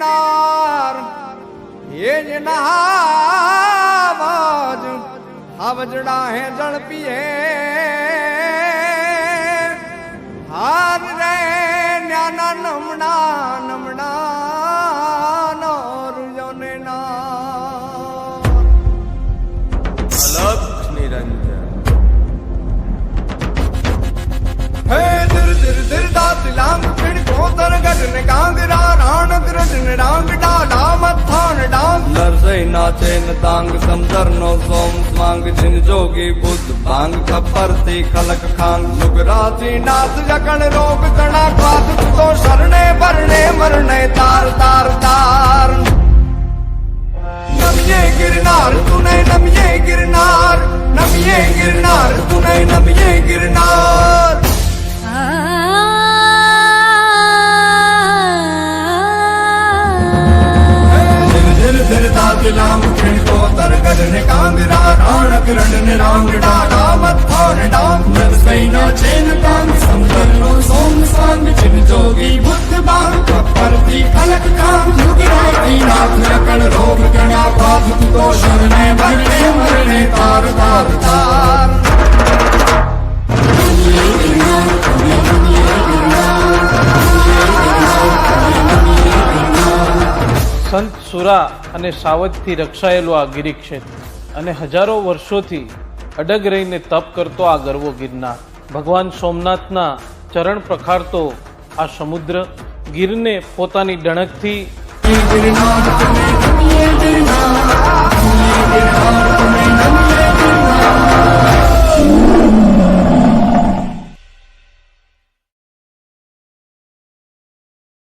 गिरनार ये नहावज हवजड़ा है जल पिए हार रे न्याना नमना नमना नोर योने ना अलग निरंजन हे दिर दिर दिर दात लांग पिड़ कोतर गजन कांगरा राण ग्रजन रांग डाला मत्थान डांग नरसई नाचे न तांग समदर नो सोम स्वांग जिन जोगी बुद्ध भांग खपरती खलक खांग लुगराती नाथ जकण रोग तना खात तो शरणे भरणे मरणे तार तार तार नमिये गिरनार तूने नमिये गिरनार नमिये गिरनार तूने नमिये गिरनार लांग खिण को तरगद ने कांगरा राण किरण ने रांग डाला मत्थान डांग नरसई नाचे न तांग समदर नो सोम सांग जिन जोगी बुद्ध बांग परती खलक कांग लुगराती नाथ रकण रोग गणा पाप तो शरणे भरणे मरणे तार तार तार સંત સુરા અને સાવજથી રક્ષાયેલું આ ગિરિક્ષેત્ર અને હજારો વર્ષોથી અડગ રહીને તપ કરતો આ ગરવો ગિરનાર ભગવાન સોમનાથના ચરણ પ્રખારતો આ સમુદ્ર ગીરને પોતાની ડણકથી